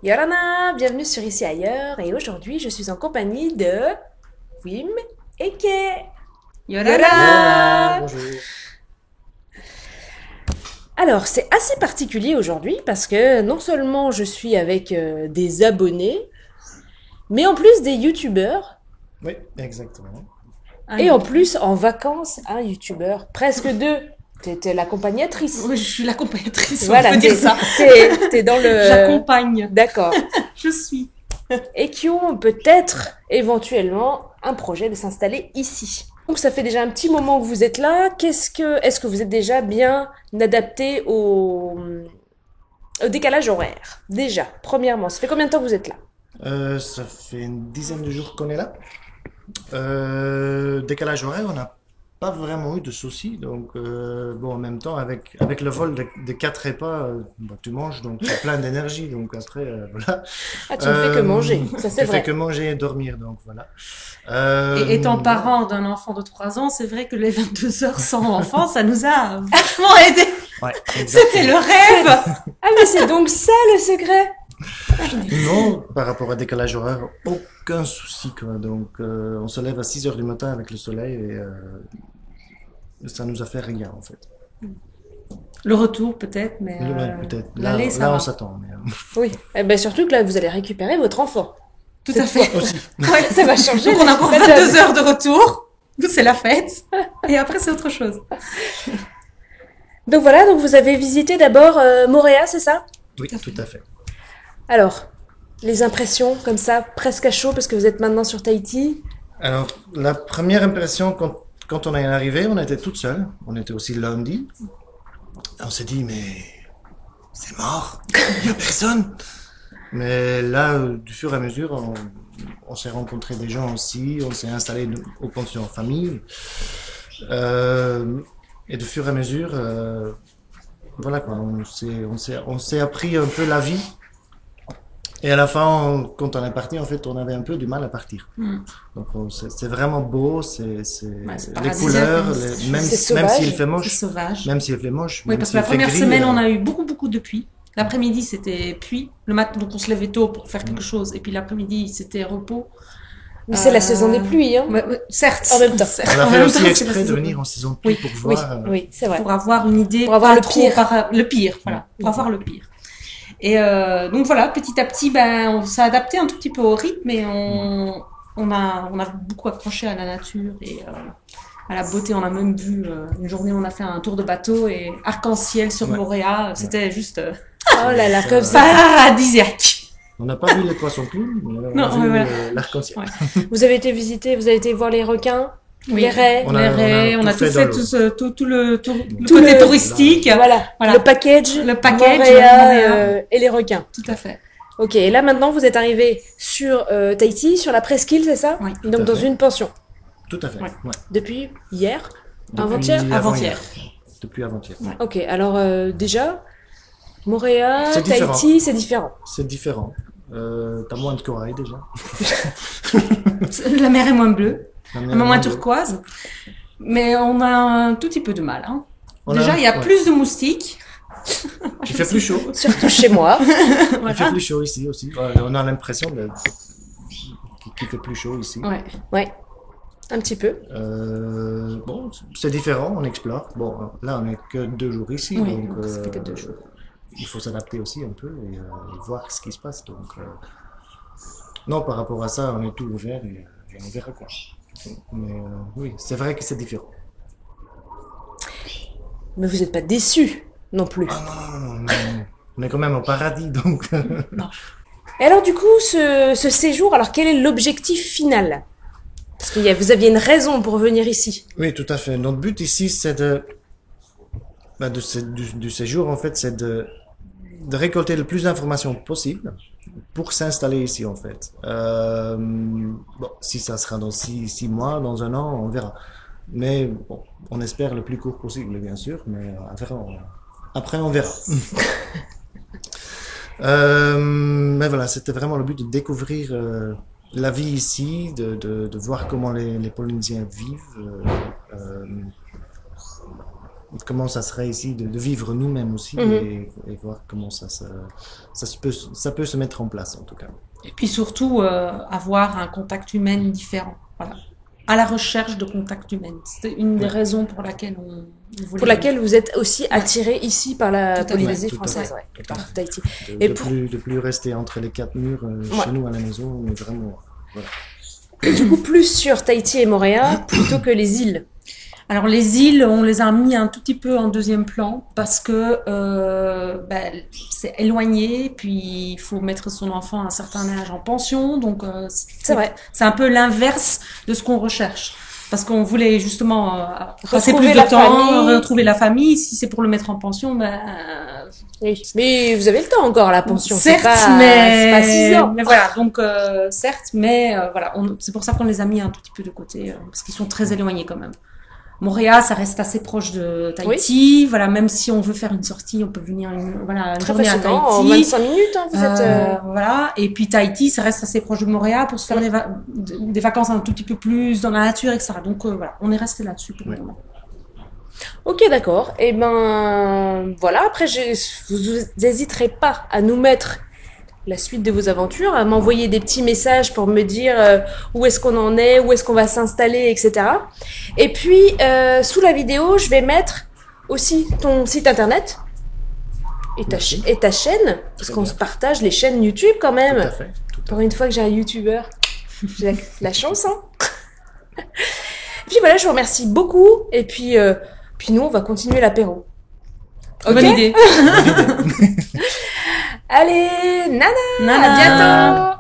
Yorana, bienvenue sur Ici Ailleurs et aujourd'hui je suis en compagnie de Wim et Kay. Yorana, Yorana. bonjour. Alors c'est assez particulier aujourd'hui parce que non seulement je suis avec des abonnés, mais en plus des youtubeurs Oui, exactement. et en plus en vacances un youtubeur, presque deux. T'es l'accompagnatrice. Oui, je suis l'accompagnatrice, Voilà, on peut dire ça. t'es dans le... J'accompagne. D'accord. Je suis. Et qui ont peut-être éventuellement un projet de s'installer ici. Donc ça fait déjà un petit moment que vous êtes là. Est-ce que vous êtes déjà bien adapté au décalage horaire? Déjà, premièrement, ça fait combien de temps que vous êtes là? Ça fait une dizaine de jours qu'on est là. Décalage horaire, on n'a pas vraiment eu de soucis. Donc, bon, en même temps, avec le vol de 4 repas, bah, tu manges, donc tu as plein d'énergie. Donc après, voilà. Ah, tu ne fais que manger, ça c'est Tu fais vrai. que manger et dormir, donc voilà. Et étant parent d'un enfant de 3 ans, c'est vrai que les 22 heures sans enfant, ça nous a vachement aidé. Ouais, C'était exactement. le rêve. Ah mais c'est donc ça le secret! Non, par rapport à décalage horaire, aucun souci, quoi. Donc, on se lève à 6 heures du matin avec le soleil et ça nous a fait rien, en fait. Le retour peut-être, mais Ouais, peut-être. Là, l'aller, ça là, on va. s'attend, mais Oui, eh ben surtout que là vous allez récupérer votre enfant. Tout à fait. aussi. Ouais. Ça va changer. Donc on a encore la 22 donne. heures de retour. Nous, c'est la fête. Et après, c'est autre chose. Donc voilà, donc vous avez visité d'abord Moréa, c'est ça? Oui, tout à fait. Alors, les impressions comme ça, presque à chaud parce que vous êtes maintenant sur Tahiti. Alors, la première impression, quand on est arrivé, on était toute seule. On était aussi lundi. On s'est dit, mais c'est mort. Il n'y a personne. Mais là, du fur et à mesure, on s'est rencontré des gens aussi. On s'est installé aux pensions en famille. Et de fur et à mesure, voilà quoi, on s'est appris un peu la vie. Et à la fin, quand on est parti, en fait, on avait un peu du mal à partir. Donc, c'est vraiment beau, c'est les paradisiaque, couleurs, hein. même, C'est même sauvage. s'il fait C'est moche, sauvage. même s'il fait moche, Oui, même parce que s'il la fait première gris, semaine, on a eu beaucoup de pluie. L'après-midi, c'était pluie. Le matin, donc on se levait tôt pour faire quelque chose. Et puis l'après-midi, c'était repos. Mais c'est la saison des pluies, hein. Ouais, certes. En même temps. Certes. on a En fait même aussi temps, c'est la exprès de saison. venir en saison de pluie Oui, pour oui, voir. Oui, c'est vrai. Pour avoir une idée. Pour avoir pas le trop pire. le pire, voilà. Pour avoir le pire. Et donc voilà, petit à petit, ben, on s'est adapté un tout petit peu au rythme et on a beaucoup accroché à la nature et à la beauté. On a même vu une journée, on a fait un tour de bateau et arc-en-ciel sur Ouais. Moréa. C'était juste Oh là là, comme ça. paradisiaque. On n'a pas vu les poissons clous, mais on a Non, vu mais voilà. l'arc-en-ciel. Ouais. Vous avez été visiter, vous avez été voir les requins, Oui. les raies, On a- Les raies, on a tout tout fait fait, dans l'eau. tout le Tout côté le- touristique. voilà, Voilà. le package, Le package, Moréa, Moréa. et les requins. Tout à fait. Ok, et là maintenant vous êtes arrivé sur Tahiti, sur la presqu'île, c'est ça? Oui. Donc à dans fait. une pension. Tout à fait. Ouais. Ouais. Depuis hier? Depuis Avant-hier? avant-hier. Depuis avant-hier. Ok, alors déjà, Moréa, C'est différent. Tahiti, c'est différent. C'est différent. T'as moins de corail déjà. La mer est moins bleue, La un mer peu moins est bleue. turquoise. Mais on a un tout petit peu de mal. Hein. On Déjà, a- il y a ouais. plus de moustiques. Il fait plus chaud. Surtout chez moi. Il fait Voilà. plus chaud ici aussi. Ouais, on a l'impression qu'il fait plus chaud ici. Ouais. Ouais, un petit peu. Bon, c'est différent, on explore. Bon, là, on est que 2 jours ici, Oui, donc donc ça fait que 2 jours. il faut s'adapter aussi un peu et voir ce qui se passe. Donc, non, par rapport à ça, on est tout ouvert et on verra quoi. Mais oui, c'est vrai que c'est différent. Mais vous n'êtes pas déçus non plus. Ah non, non, non, non. On est quand même au paradis, donc. Et alors du coup, ce séjour, alors quel est l'objectif final? Parce que vous aviez une raison pour venir ici. Oui, tout à fait. Notre but ici, c'est du séjour, en fait, c'est de récolter le plus d'informations possible pour s'installer ici, en fait. Bon, si ça sera dans 6 mois, dans 1 an, on verra. Mais bon, on espère le plus court possible, bien sûr, mais après, on verra. Mais voilà, c'était vraiment le but de découvrir la vie ici, de voir comment les Polynésiens vivent. comment ça serait ici de vivre nous-mêmes aussi et voir comment ça peut se mettre en place en tout cas. Et puis surtout, avoir un contact humain différent. Voilà. À la recherche de contact humain. C'était une des raisons pour laquelle on voulait... Pour laquelle vous êtes aussi attiré ici par la Tout à fait. Polynésie Tout à fait. française, ouais, par Tahiti. De plus rester entre les quatre murs chez nous à la maison, mais vraiment, voilà. Et du coup, plus sur Tahiti et Moorea plutôt que les îles. Alors les îles, on les a mis un tout petit peu en deuxième plan parce que c'est éloigné, puis il faut mettre son enfant à un certain âge en pension, donc C'est vrai. c'est un peu l'inverse de ce qu'on recherche. Parce qu'on voulait justement passer Retrouver plus la de temps, famille. retrouver la famille. Si c'est pour le mettre en pension, Oui. Mais vous avez le temps encore, la pension. certes, C'est pas 6 ans. mais voilà. Donc certes, mais voilà, c'est pour ça qu'on les a mis un tout petit peu de côté parce qu'ils sont très éloignés quand même. Moorea, ça reste assez proche de Tahiti. Voilà, même si on veut faire une sortie, on peut venir une Très journée à facilement, en Tahiti. 25 minutes, hein, vous êtes... Voilà. Et puis Tahiti, ça reste assez proche de Moorea pour se faire des vacances un tout petit peu plus dans la nature, etc. Donc voilà, on est resté là-dessus pour le moment. Ok, d'accord. Et ben voilà. Après, vous n'hésiterez pas à nous mettre la suite de vos aventures, à m'envoyer des petits messages pour me dire où est-ce qu'on en est, où est-ce qu'on va s'installer, etc. Et puis, sous la vidéo, je vais mettre aussi ton site internet et ta chaîne, parce qu'on se partage les chaînes YouTube quand même. Tout à fait. Pour une fois que j'ai un YouTuber, j'ai la chance, hein. Et puis voilà, je vous remercie beaucoup. Et puis nous, on va continuer l'apéro. Ok. Bonne idée. Allez, nana, Nana. à bientôt.